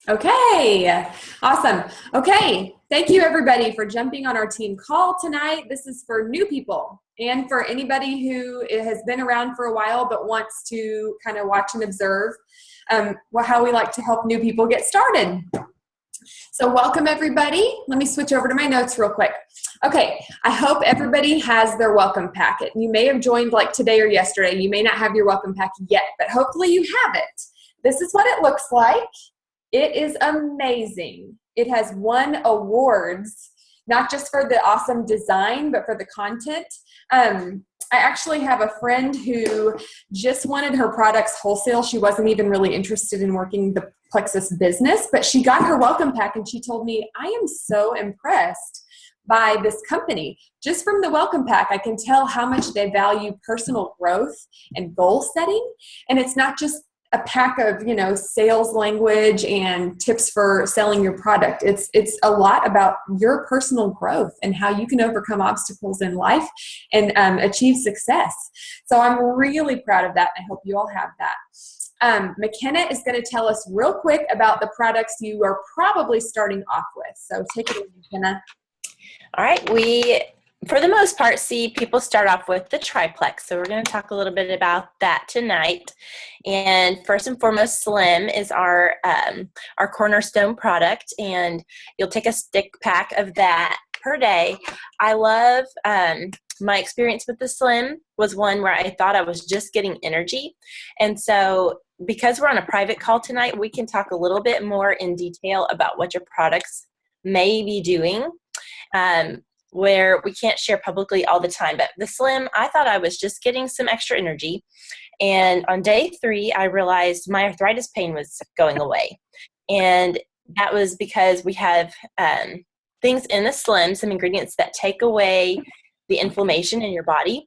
Okay, awesome. Okay, thank you everybody for jumping on our team call tonight. This is for new people and for anybody who has been around for a while but wants to kind of watch and observe how we like to help new people get started. So welcome everybody. Let me switch over to my notes real quick. Okay, I hope everybody has their welcome packet. You may have joined like today or yesterday. You may not have your welcome packet yet, but hopefully you have it. This is what it looks like. It is amazing. It has won awards, not just for the awesome design, but for the content. I actually have a friend who just wanted her products wholesale. She wasn't even really interested in working the Plexus business, but she got her welcome pack and she told me, I am so impressed by this company. Just from the welcome pack, I can tell how much they value personal growth and goal setting. And it's not just a pack of, sales language and tips for selling your product. It's a lot about your personal growth and how you can overcome obstacles in life and achieve success. So I'm really proud of that. I hope you all have that. McKenna is going to tell us real quick about the products you are probably starting off with. So take it away, McKenna. All right, we, for the most part, see people start off with the triplex. So we're going to talk a little bit about that tonight. And first and foremost, Slim is our cornerstone product, and you'll take a stick pack of that per day. I love my experience with the Slim was one where I thought I was just getting energy. And so because we're on a private call tonight, we can talk a little bit more in detail about what your products may be doing. Where we can't share publicly all the time. But the Slim, I thought I was just getting some extra energy. And on day 3, I realized my arthritis pain was going away. And that was because we have things in the Slim, some ingredients that take away the inflammation in your body.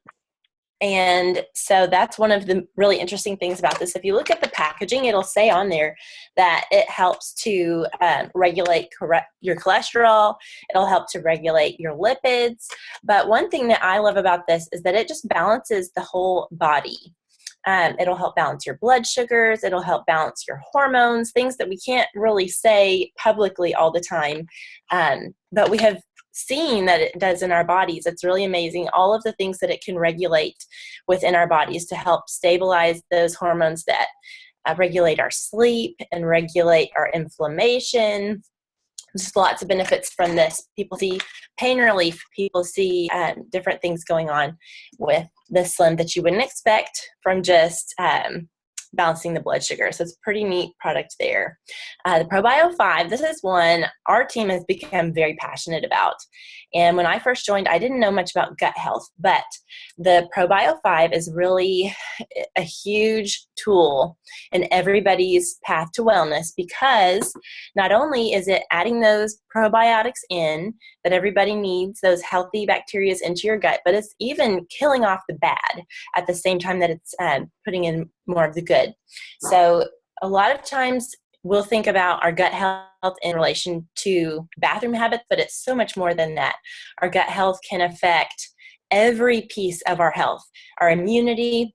And so that's one of the really interesting things about this. If you look at the packaging, it'll say on there that it helps to regulate your cholesterol. It'll help to regulate your lipids. But one thing that I love about this is that it just balances the whole body. It'll help balance your blood sugars. It'll help balance your hormones, things that we can't really say publicly all the time. But we have seen that it does in our bodies. It's really amazing. All of the things that it can regulate within our bodies to help stabilize those hormones that regulate our sleep and regulate our inflammation. Just lots of benefits from this. People see pain relief. People see different things going on with the Slim that you wouldn't expect from just balancing the blood sugar. So it's a pretty neat product there. The ProBio 5, this is one our team has become very passionate about. And when I first joined, I didn't know much about gut health, but the ProBio 5 is really a huge tool in everybody's path to wellness, because not only is it adding those probiotics in that everybody needs, those healthy bacteria into your gut, but it's even killing off the bad at the same time that it's putting in more of the good. So a lot of times we'll think about our gut health in relation to bathroom habits, but it's so much more than that. Our gut health can affect every piece of our health, our immunity.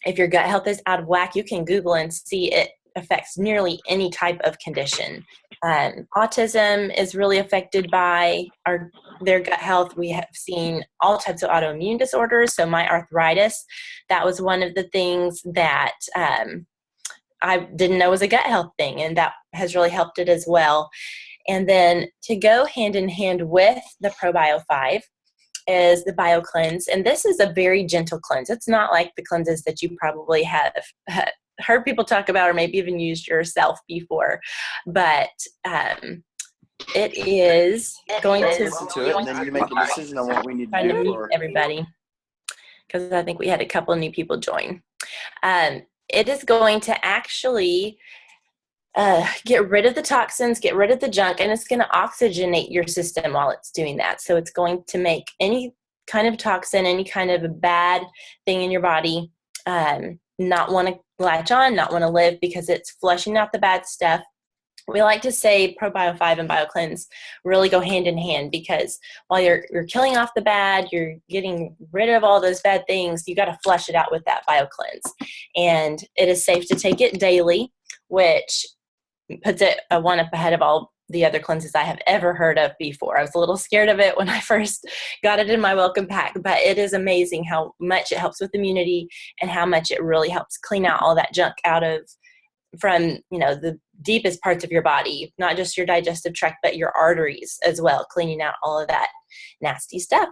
If your gut health is out of whack, you can Google and see it affects nearly any type of condition. Autism is really affected by their gut health. We have seen all types of autoimmune disorders. So my arthritis, that was one of the things that I didn't know was a gut health thing, and that has really helped it as well. And then to go hand in hand with the ProBio 5 is the BioCleanse, and this is a very gentle cleanse. It's not like the cleanses that you probably have heard people talk about or maybe even used yourself before, but it is going to listen to it, and then you make a decision on what we need to do for everybody, because I think we had a couple new people join. It is going to actually get rid of the toxins, get rid of the junk, and it's going to oxygenate your system while it's doing that. So it's going to make any kind of toxin, any kind of a bad thing in your body not want to latch on, not want to live, because it's flushing out the bad stuff. We like to say ProBio 5 and BioCleanse really go hand in hand, because while you're killing off the bad, you're getting rid of all those bad things, you got to flush it out with that BioCleanse. And it is safe to take it daily, which puts it one up ahead of all the other cleanses I have ever heard of before. I was a little scared of it when I first got it in my welcome pack, but it is amazing how much it helps with immunity and how much it really helps clean out all that junk out of from, the deepest parts of your body, not just your digestive tract, but your arteries as well, cleaning out all of that nasty stuff.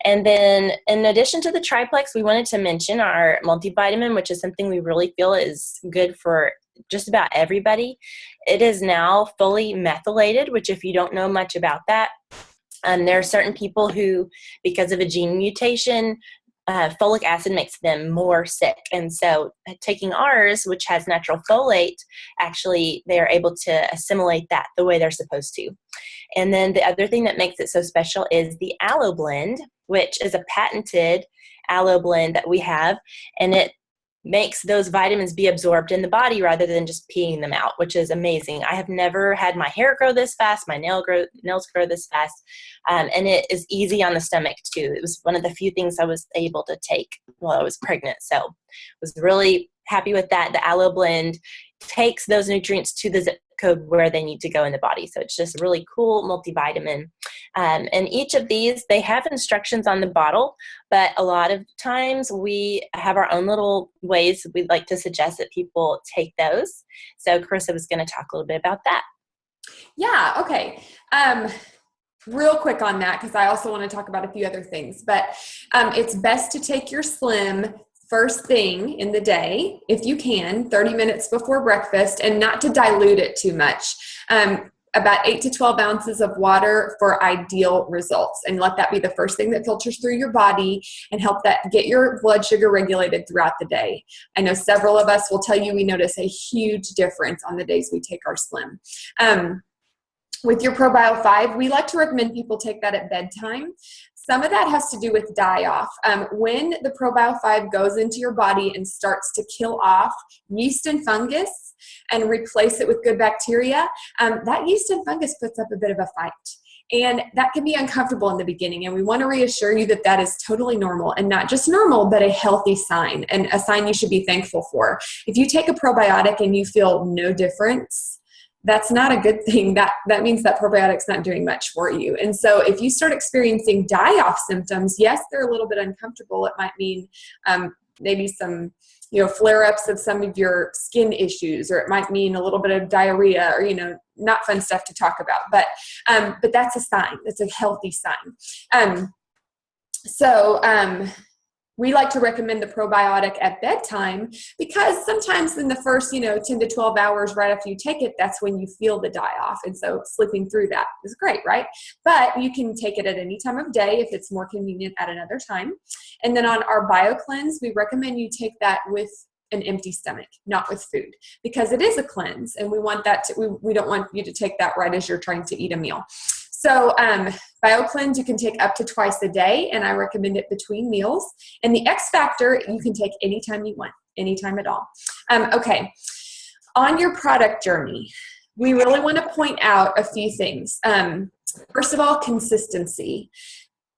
And then in addition to the triplex, we wanted to mention our multivitamin, which is something we really feel is good for just about everybody. It is now fully methylated, which if you don't know much about that, there are certain people who, because of a gene mutation, folic acid makes them more sick. And so taking ours, which has natural folate, actually they are able to assimilate that the way they're supposed to. And then the other thing that makes it so special is the aloe blend, which is a patented aloe blend that we have. And it makes those vitamins be absorbed in the body rather than just peeing them out, which is amazing. I have never had my hair grow this fast, my nails grow this fast, and it is easy on the stomach too. It was one of the few things I was able to take while I was pregnant, so was really happy with that. The aloe blend takes those nutrients to the zip code where they need to go in the body, so it's just a really cool multivitamin. And each of these, they have instructions on the bottle, but a lot of times we have our own little ways we'd like to suggest that people take those. So Carissa was going to talk a little bit about that. Yeah, okay. Real quick on that, because I also want to talk about a few other things, but it's best to take your Slim first thing in the day, if you can, 30 minutes before breakfast, and not to dilute it too much. About 8 to 12 ounces of water for ideal results, and let that be the first thing that filters through your body and help that get your blood sugar regulated throughout the day. I know several of us will tell you we notice a huge difference on the days we take our Slim. With your ProBio 5, we like to recommend people take that at bedtime. Some of that has to do with die-off. When the ProBio 5 goes into your body and starts to kill off yeast and fungus and replace it with good bacteria, that yeast and fungus puts up a bit of a fight. And that can be uncomfortable in the beginning. And we want to reassure you that that is totally normal, and not just normal, but a healthy sign, and a sign you should be thankful for. If you take a probiotic and you feel no difference, that's not a good thing. That means that probiotic's not doing much for you. And so if you start experiencing die-off symptoms, yes, they're a little bit uncomfortable. It might mean maybe some flare-ups of some of your skin issues, or it might mean a little bit of diarrhea, or not fun stuff to talk about. But that's a sign. That's a healthy sign. We like to recommend the probiotic at bedtime, because sometimes in the first, 10 to 12 hours right after you take it, that's when you feel the die-off. And so sleeping through that is great, right? But you can take it at any time of day if it's more convenient at another time. And then on our Bio Cleanse, we recommend you take that with an empty stomach, not with food, because it is a cleanse, and we want that we don't want you to take that right as you're trying to eat a meal. So BioCleanse you can take up to twice a day, and I recommend it between meals. And the X Factor you can take anytime you want, anytime at all. Okay, on your product journey, we really want to point out a few things. First of all, consistency.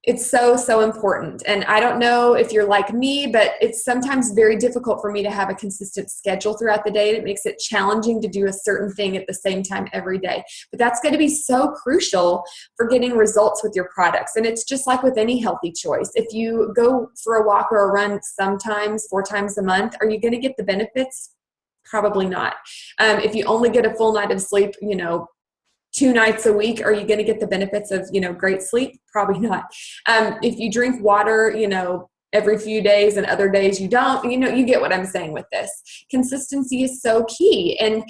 It's so important. And I don't know if you're like me, but it's sometimes very difficult for me to have a consistent schedule throughout the day. And it makes it challenging to do a certain thing at the same time every day. But that's going to be so crucial for getting results with your products. And it's just like with any healthy choice. If you go for a walk or a run sometimes 4 times a month, are you going to get the benefits? Probably not. If you only get a full night of sleep, 2 nights a week, are you going to get the benefits of, great sleep? Probably not. If you drink water, every few days and other days you don't, you get what I'm saying with this. Consistency is so key. And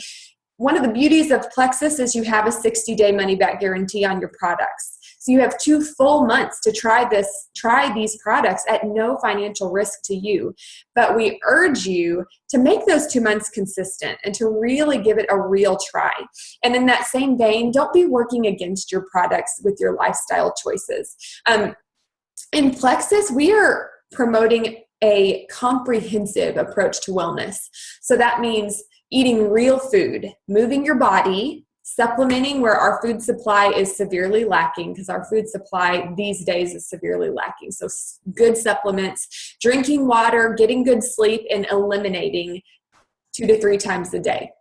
one of the beauties of Plexus is you have a 60-day money-back guarantee on your products. So you have 2 full months to try these products at no financial risk to you. But we urge you to make those 2 months consistent and to really give it a real try. And in that same vein, don't be working against your products with your lifestyle choices. In Plexus, we are promoting a comprehensive approach to wellness. So that means eating real food, moving your body, supplementing where our food supply is severely lacking, because our food supply these days is severely lacking. So good supplements, drinking water, getting good sleep, and eliminating 2 to 3 times a day.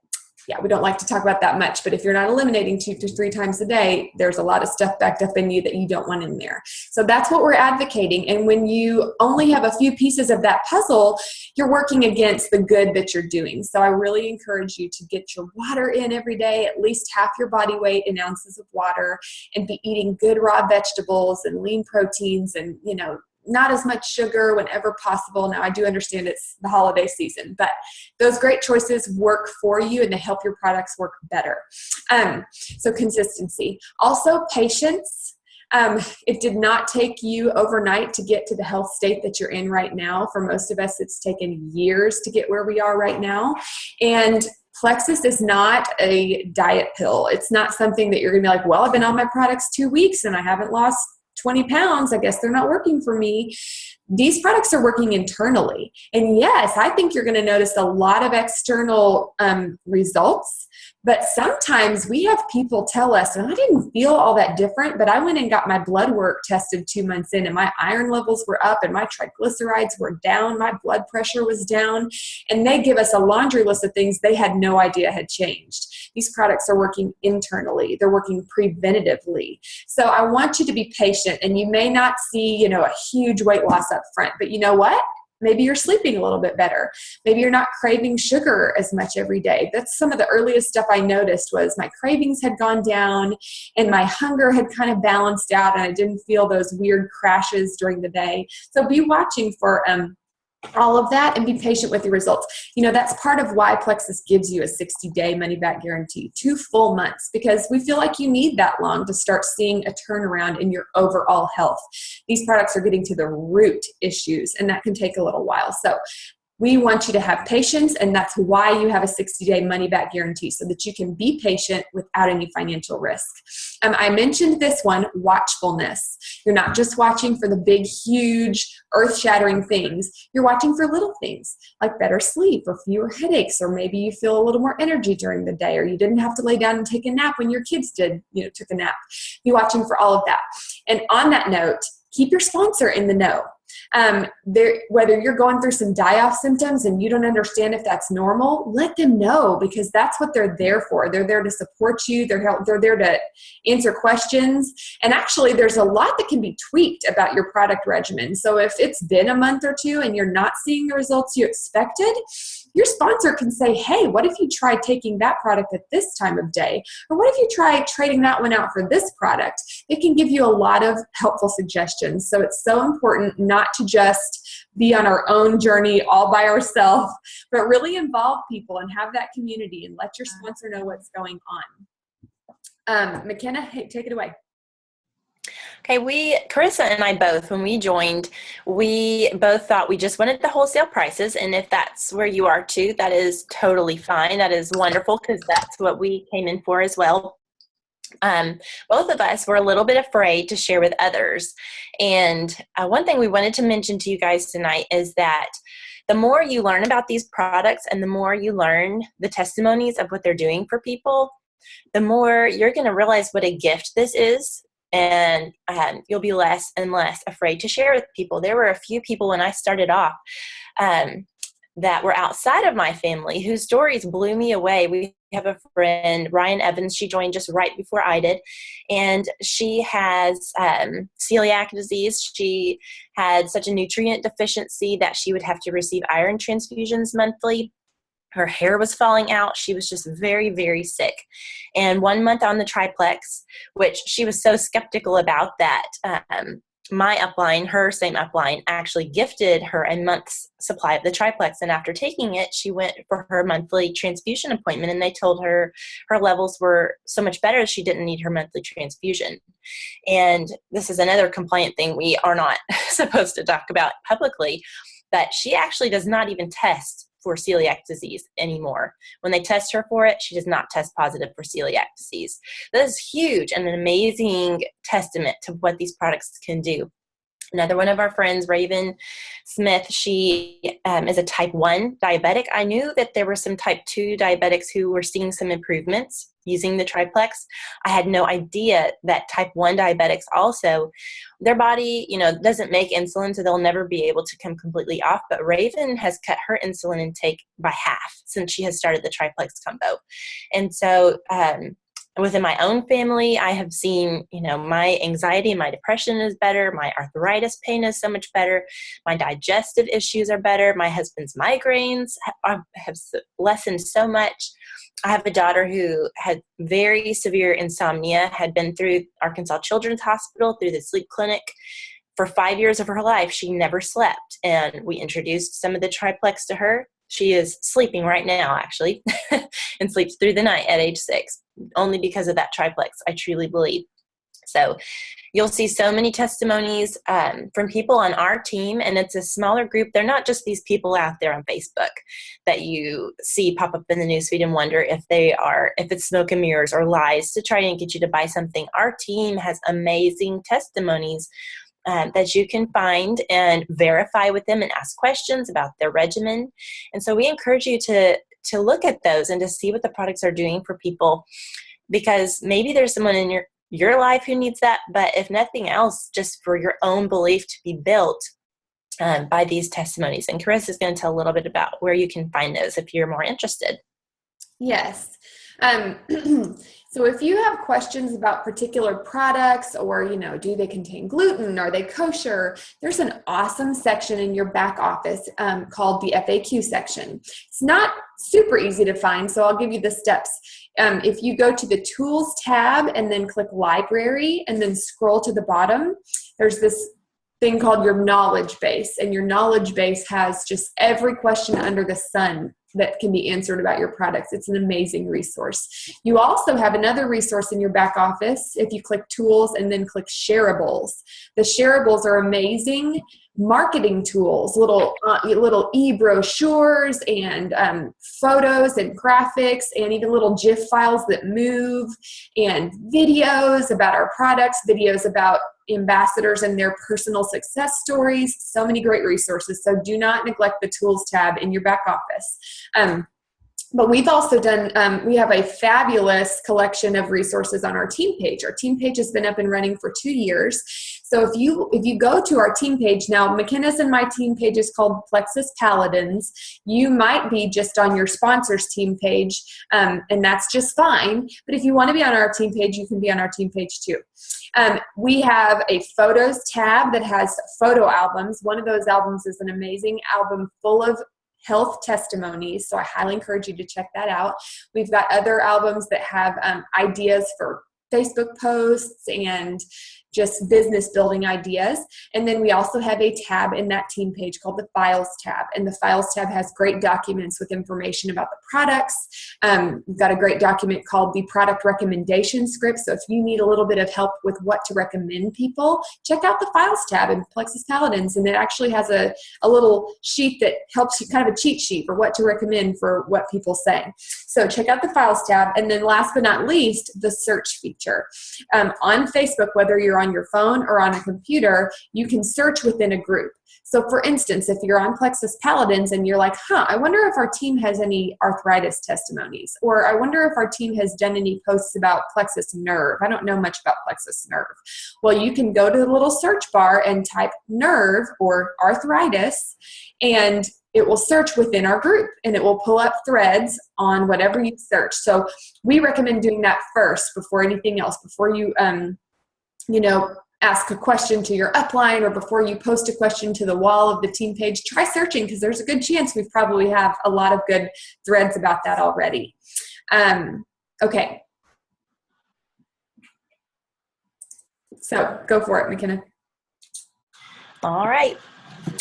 we don't like to talk about that much, but if you're not eliminating 2 to 3 times a day, there's a lot of stuff backed up in you that you don't want in there. So that's what we're advocating. And when you only have a few pieces of that puzzle, you're working against the good that you're doing. So I really encourage you to get your water in every day, at least half your body weight in ounces of water, and be eating good raw vegetables and lean proteins and, not as much sugar whenever possible. Now, I do understand it's the holiday season, but those great choices work for you and they help your products work better. So consistency. Also, patience. It did not take you overnight to get to the health state that you're in right now. For most of us, it's taken years to get where we are right now. And Plexus is not a diet pill. It's not something that you're going to be like, well, I've been on my products 2 weeks and I haven't lost 20 pounds. I guess they're not working for me. These products are working internally. And yes, I think you're going to notice a lot of external results. But sometimes we have people tell us, and I didn't feel all that different, but I went and got my blood work tested 2 months in, and my iron levels were up and my triglycerides were down. My blood pressure was down. And they give us a laundry list of things they had no idea had changed. These products are working internally. They're working preventatively. So I want you to be patient, and you may not see, a huge weight loss up front, but you know what? Maybe you're sleeping a little bit better. Maybe you're not craving sugar as much every day. That's some of the earliest stuff I noticed was my cravings had gone down and my hunger had kind of balanced out, and I didn't feel those weird crashes during the day. So be watching for all of that and be patient with your results. That's part of why Plexus gives you a 60-day money-back guarantee, 2 full months, because we feel like you need that long to start seeing a turnaround in your overall health. These products are getting to the root issues, and that can take a little while. So we want you to have patience, and that's why you have a 60-day money-back guarantee, so that you can be patient without any financial risk. I mentioned this one, watchfulness. You're not just watching for the big, huge, earth-shattering things. You're watching for little things, like better sleep or fewer headaches, or maybe you feel a little more energy during the day, or you didn't have to lay down and take a nap when your kids took a nap. Be watching for all of that. And on that note, keep your sponsor in the know. Whether you're going through some die-off symptoms and you don't understand if that's normal, let them know, because that's what they're there for. They're there to support you. They're there to answer questions. And actually, there's a lot that can be tweaked about your product regimen. So if it's been a month or 2 and you're not seeing the results you expected, your sponsor can say, hey, what if you try taking that product at this time of day? Or what if you try trading that one out for this product? It can give you a lot of helpful suggestions. So it's so important not to just be on our own journey all by ourselves, but really involve people and have that community and let your sponsor know what's going on. McKenna, hey, take it away. Okay, Carissa and I both, when we joined, we both thought we just wanted the wholesale prices. And if that's where you are too, that is totally fine. That is wonderful, because that's what we came in for as well. Both of us were a little bit afraid to share with others. And one thing we wanted to mention to you guys tonight is that the more you learn about these products and the more you learn the testimonies of what they're doing for people, the more you're going to realize what a gift this is. And you'll be less and less afraid to share with people. There were a few people when I started off that were outside of my family whose stories blew me away. We have a friend, Ryan Evans. She joined just right before I did, and she has celiac disease. She had such a nutrient deficiency that she would have to receive iron transfusions monthly. Her hair was falling out. She was just very, very sick. And 1 month on the triplex, which she was so skeptical about that my upline, her same upline, actually gifted her a month's supply of the triplex. And after taking it, she went for her monthly transfusion appointment, and they told her her levels were so much better she didn't need her monthly transfusion. And this is another compliant thing we are not supposed to talk about publicly, but she actually does not even test for celiac disease anymore. When they test her for it, she does not test positive for celiac disease. That is huge and an amazing testament to what these products can do. Another one of our friends, Raven Smith, she is a type 1 diabetic. I knew that there were some type 2 diabetics who were seeing some improvements. using the triplex. I had no idea that type 1 diabetics also, their body, doesn't make insulin, so they'll never be able to come completely off. But Raven has cut her insulin intake by half since she has started the triplex combo. And so within my own family, I have seen, my anxiety and my depression is better. My arthritis pain is so much better. My digestive issues are better. My husband's migraines have lessened so much. I have a daughter who had very severe insomnia, had been through Arkansas Children's Hospital, through the sleep clinic. For 5 years of her life, she never slept. And we introduced some of the triplex to her. She is sleeping right now, actually, and sleeps through the night at age 6, only because of that triplex, I truly believe. So you'll see so many testimonies from people on our team, and it's a smaller group. They're not just these people out there on Facebook that you see pop up in the newsfeed and wonder if it's smoke and mirrors or lies to try and get you to buy something. Our team has amazing testimonies that you can find and verify with them and ask questions about their regimen. And so we encourage you to look at those and to see what the products are doing for people, because maybe there's someone in your life who needs that, but if nothing else, just for your own belief to be built by these testimonies. And Carissa is going to tell a little bit about where you can find those if you're more interested. Yes. So if you have questions about particular products, or, do they contain gluten? Are they kosher? There's an awesome section in your back office called the FAQ section. It's not super easy to find, so I'll give you the steps. If you go to the Tools tab and then click Library and then scroll to the bottom, there's this thing called your knowledge base, and your knowledge base has just every question under the sun that can be answered about your products. It's an amazing resource. You also have another resource in your back office if you click Tools and then click Shareables. The Shareables are amazing marketing tools, little e-brochures and photos and graphics, and even little GIF files that move, and videos about our products, videos about ambassadors and their personal success stories. So many great resources. So do not neglect the Tools tab in your back office. But we've also done, we have a fabulous collection of resources on our team page. Our team page has been up and running for 2 years. So if you go to our team page, now McKenna's and my team page is called Plexus Paladins. You might be just on your sponsors team page, and that's just fine. But if you want to be on our team page, you can be on our team page too. We have a photos tab that has photo albums. One of those albums is an amazing album full of health testimonies, so I highly encourage you to check that out. We've got other albums that have ideas for Facebook posts and just business building ideas. And then we also have a tab in that team page called the Files tab. And the Files tab has great documents with information about the products. We've got a great document called the Product Recommendation Script. So if you need a little bit of help with what to recommend people, check out the Files tab in Plexus Paladins. And it actually has a little sheet that helps you, kind of a cheat sheet for what to recommend for what people say. So check out the Files tab. And then last but not least, the search feature. On Facebook, whether you're on your phone or on a computer, you can search within a group. So for instance, if you're on Plexus Paladins and you're like, I wonder if our team has any arthritis testimonies, or I wonder if our team has done any posts about Plexus Nerve. I don't know much about Plexus Nerve. Well, you can go to the little search bar and type nerve or arthritis, and it will search within our group, and it will pull up threads on whatever you search. So we recommend doing that first before anything else, before you ask a question to your upline, or before you post a question to the wall of the team page. Try searching, because there's a good chance we probably have a lot of good threads about that already. Okay. So go for it, McKenna. All right.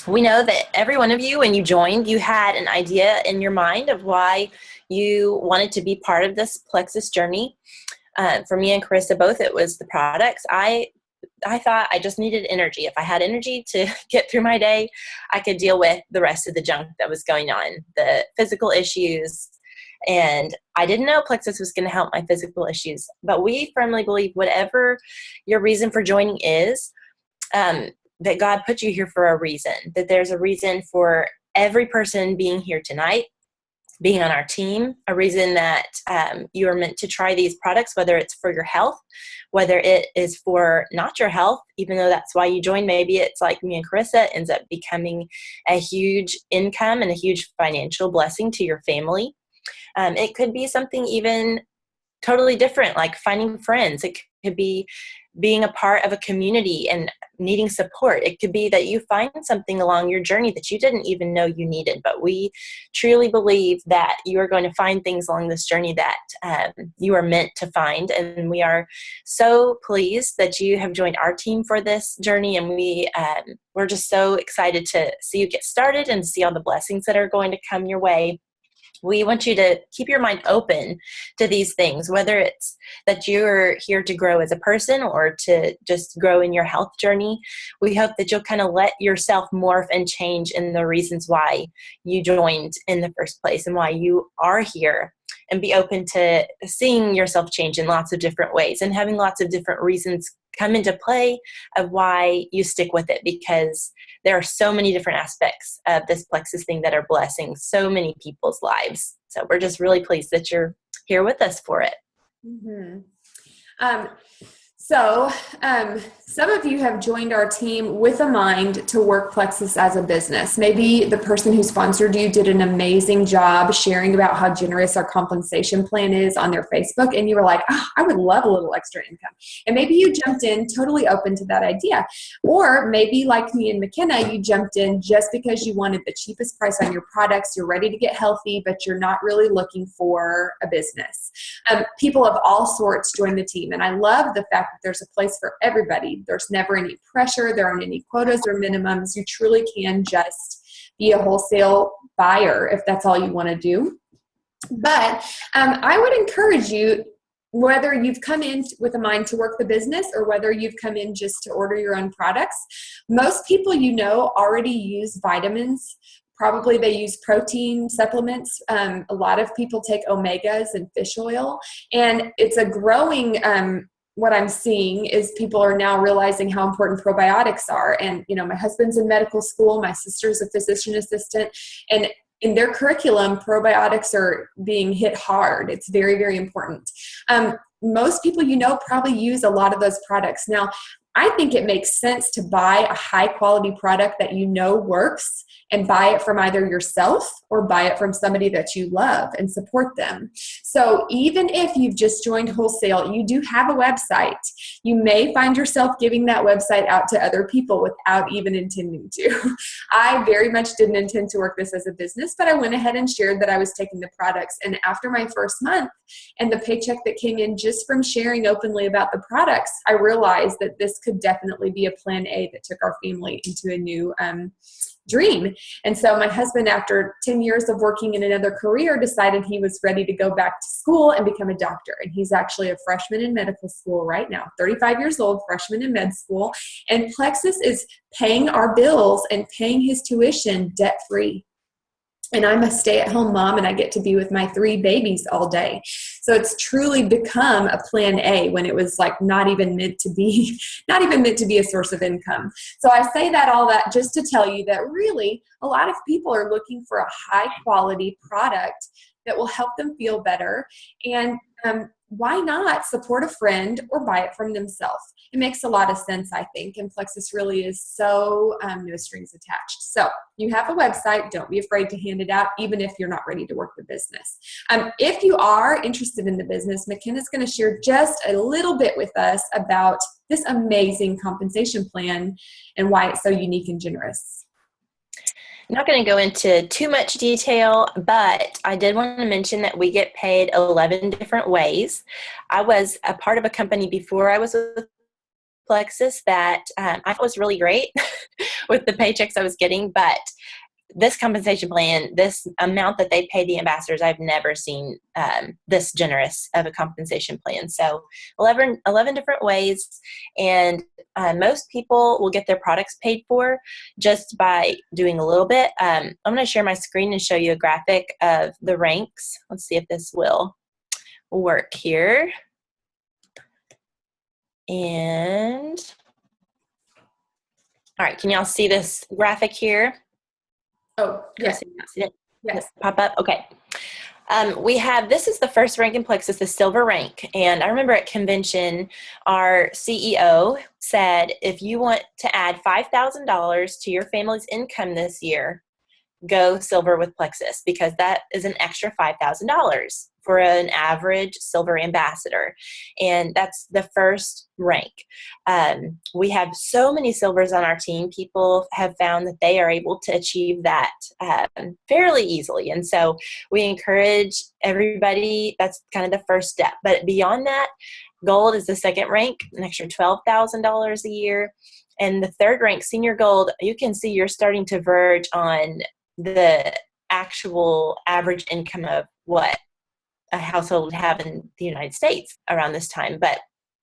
We know that every one of you, when you joined, you had an idea in your mind of why you wanted to be part of this Plexus journey. For me and Carissa both, it was the products. I thought I just needed energy. If I had energy to get through my day, I could deal with the rest of the junk that was going on, the physical issues. And I didn't know Plexus was going to help my physical issues. But we firmly believe whatever your reason for joining is, that God put you here for a reason, that there's a reason for every person being here tonight. being on our team, a reason that you are meant to try these products, whether it's for your health, whether it is for not your health, even though that's why you joined. Maybe it's like me and Carissa, it ends up becoming a huge income and a huge financial blessing to your family. It could be something even totally different, like finding friends. It could be being a part of a community and needing support. It could be that you find something along your journey that you didn't even know you needed, but we truly believe that you are going to find things along this journey that you are meant to find. And we are so pleased that you have joined our team for this journey. And we're just so excited to see you get started and see all the blessings that are going to come your way. We want you to keep your mind open to these things, whether it's that you're here to grow as a person or to just grow in your health journey. We hope that you'll kind of let yourself morph and change in the reasons why you joined in the first place and why you are here, and be open to seeing yourself change in lots of different ways and having lots of different reasons come into play of why you stick with it, because there are so many different aspects of this Plexus thing that are blessing so many people's lives. So we're just really pleased that you're here with us for it. Mm-hmm. Some of you have joined our team with a mind to work Plexus as a business. Maybe the person who sponsored you did an amazing job sharing about how generous our compensation plan is on their Facebook, and you were like, oh, I would love a little extra income. And maybe you jumped in totally open to that idea. Or maybe like me and McKenna, you jumped in just because you wanted the cheapest price on your products. You're ready to get healthy, but you're not really looking for a business. People of all sorts join the team, and I love the fact that there's a place for everybody. There's never any pressure. There aren't any quotas or minimums. You truly can just be a wholesale buyer if that's all you want to do. But I would encourage you, whether you've come in with a mind to work the business or whether you've come in just to order your own products, most people you know already use vitamins. Probably they use protein supplements. A lot of people take omegas and fish oil, and it's a growing what I'm seeing is people are now realizing how important probiotics are. And, you know, my husband's in medical school, my sister's a physician assistant, and in their curriculum, probiotics are being hit hard. It's very, very important. Most people you know probably use a lot of those products. Now, I think it makes sense to buy a high quality product that you know works and buy it from either yourself or buy it from somebody that you love and support them. So even if you've just joined wholesale, you do have a website. You may find yourself giving that website out to other people without even intending to. I very much didn't intend to work this as a business, but I went ahead and shared that I was taking the products. And after my first month and the paycheck that came in just from sharing openly about the products, I realized that this could definitely be a plan A that took our family into a new dream. And so my husband, after 10 years of working in another career, decided he was ready to go back to school and become a doctor. And he's actually a freshman in medical school right now, 35 years old, freshman in med school. And Plexus is paying our bills and paying his tuition debt-free. And I'm a stay-at-home mom, and I get to be with my 3 babies all day. So it's truly become a plan A when it was like not even meant to be a source of income. So I say that all that just to tell you that really a lot of people are looking for a high-quality product that will help them feel better. And why not support a friend or buy it from themselves? It makes a lot of sense, I think, and Plexus really is so no strings attached. So you have a website. Don't be afraid to hand it out, even if you're not ready to work the business. If you are interested in the business, McKenna's going to share just a little bit with us about this amazing compensation plan and why it's so unique and generous. I'm not going to go into too much detail, but I did want to mention that we get paid 11 different ways. I was a part of a company before I was with Plexus that I thought was really great with the paychecks I was getting, but this compensation plan, this amount that they pay the ambassadors, I've never seen this generous of a compensation plan. So 11 different ways, and most people will get their products paid for just by doing a little bit. I'm going to share my screen and show you a graphic of the ranks. Let's see if this will work here. And all right, can y'all see this graphic here? Oh, yes. Yes. Pop up? Okay. This is the first rank in Plexus, the silver rank. And I remember at convention, our CEO said, if you want to add $5,000 to your family's income this year, go silver with Plexus, because that is an extra $5,000 for an average silver ambassador. And that's the first rank. We have so many silvers on our team. People have found that they are able to achieve that fairly easily. And so we encourage everybody, that's kind of the first step. But beyond that, gold is the second rank, an extra $12,000 a year. And the third rank, senior gold, you can see you're starting to verge on the actual average income of what a household would have in the United States around this time. But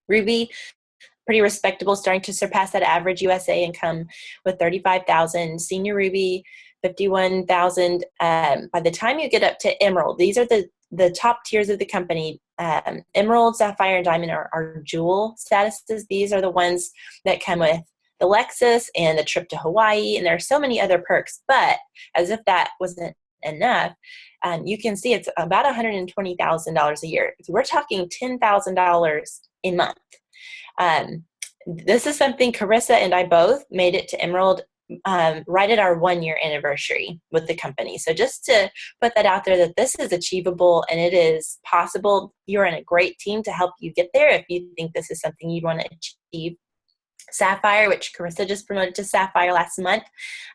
ruby, pretty respectable, starting to surpass that average USA income with $35,000. Senior ruby, $51,000. By the time you get up to emerald, these are the top tiers of the company. Emerald, sapphire, and diamond are jewel statuses. These are the ones that come with the Lexus and the trip to Hawaii, and there are so many other perks. But as if that wasn't enough, you can see it's about $120,000 a year. So we're talking $10,000 a month. This is something Carissa and I both made it to Emerald right at our 1-year anniversary with the company. So just to put that out there, that this is achievable and it is possible. You're in a great team to help you get there if you think this is something you want to achieve. Sapphire, which Carissa just promoted to Sapphire last month,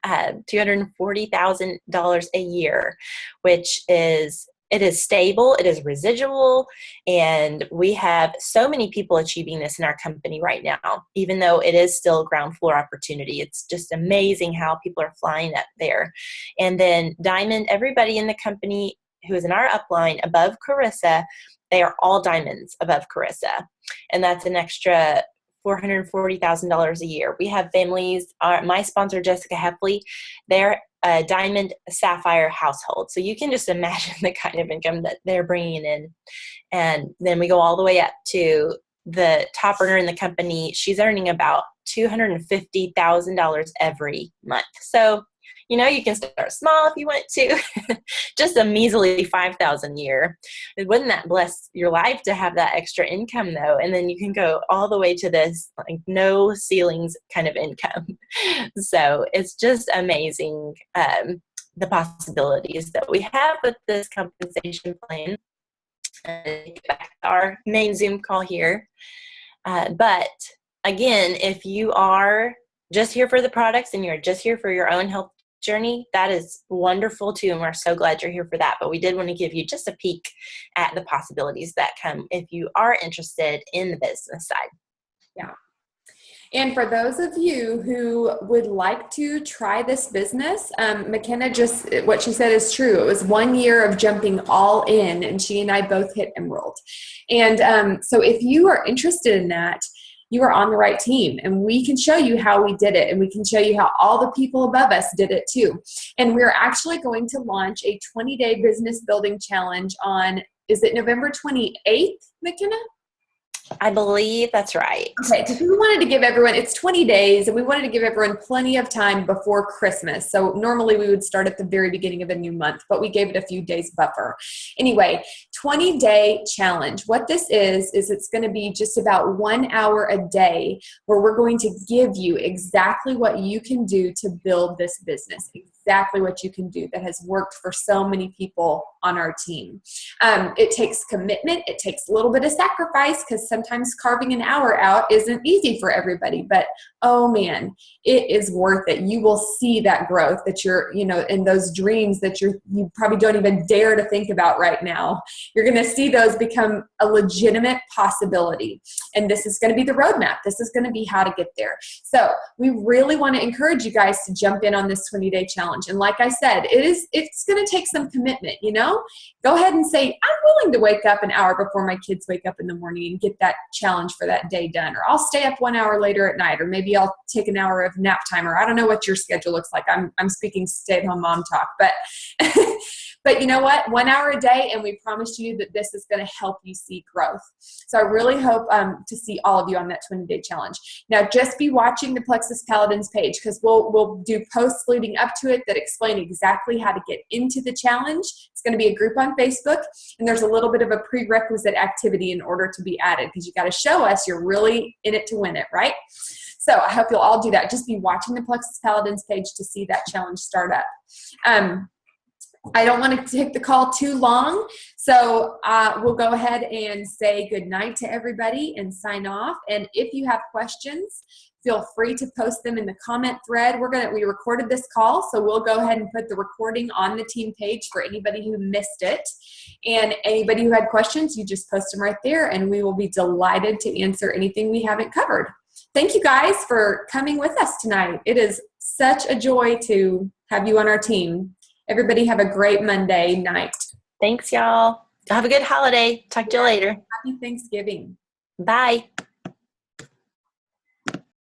$240,000 a year, which is, it is stable, it is residual, and we have so many people achieving this in our company right now, even though it is still ground floor opportunity. It's just amazing how people are flying up there. And then diamond, everybody in the company who is in our upline above Carissa, they are all diamonds above Carissa, and that's an extra $440,000 a year. We have families, my sponsor, Jessica Heffley, they're a diamond sapphire household. So you can just imagine the kind of income that they're bringing in. And then we go all the way up to the top earner in the company. She's earning about $250,000 every month. So, you can start small if you want to, just a measly $5,000 a year. Wouldn't that bless your life to have that extra income though? And then you can go all the way to this like no ceilings kind of income. So it's just amazing, the possibilities that we have with this compensation plan. Back to our main Zoom call here. But again, if you are just here for the products and you're just here for your own health journey, that is wonderful too, and we're so glad you're here for that. But we did want to give you just a peek at the possibilities that come if you are interested in the business side. Yeah. And for those of you who would like to try this business, McKenna what she said is true. It was 1 year of jumping all in, and she and I both hit Emerald. And so if you are interested in that, you are on the right team, and we can show you how we did it, and we can show you how all the people above us did it too. And we're actually going to launch a 20-day business building challenge on, is it November 28th, McKenna? I believe that's right. Okay, because we wanted to give everyone, it's 20 days, and we wanted to give everyone plenty of time before Christmas. So normally we would start at the very beginning of a new month, but we gave it a few days buffer. Anyway, 20-day challenge. What this is it's going to be just about 1 hour a day where we're going to give you exactly what you can do to build this business, exactly what you can do that has worked for so many people on our team. It takes commitment. It takes a little bit of sacrifice, because sometimes carving an hour out isn't easy for everybody, but oh man, it is worth it. You will see that growth that you're, in those dreams that you probably don't even dare to think about right now. You're going to see those become a legitimate possibility. And this is going to be the roadmap. This is going to be how to get there. So we really want to encourage you guys to jump in on this 20-day challenge. And like I said, it's going to take some commitment, Go ahead and say, I'm willing to wake up an hour before my kids wake up in the morning and get that challenge for that day done. Or I'll stay up 1 hour later at night, or maybe I'll take an hour of nap time, or I don't know what your schedule looks like. I'm speaking stay-at-home mom talk, but but you know what? 1 hour a day, and we promise you that this is going to help you see growth. So I really hope to see all of you on that 20-day challenge. Now, just be watching the Plexus Paladins page, because we'll do posts leading up to it that explain exactly how to get into the challenge. It's going to be a group on Facebook, and there's a little bit of a prerequisite activity in order to be added, because you got to show us you're really in it to win it, right? So I hope you'll all do that. Just be watching the Plexus Paladins page to see that challenge start up. I don't want to take the call too long, so we'll go ahead and say good night to everybody and sign off. And if you have questions, feel free to post them in the comment thread. We recorded this call, so we'll go ahead and put the recording on the team page for anybody who missed it. And anybody who had questions, you just post them right there, and we will be delighted to answer anything we haven't covered. Thank you guys for coming with us tonight. It is such a joy to have you on our team. Everybody have a great Monday night. Thanks, y'all. Have a good holiday. Talk to you later. Happy Thanksgiving. Bye.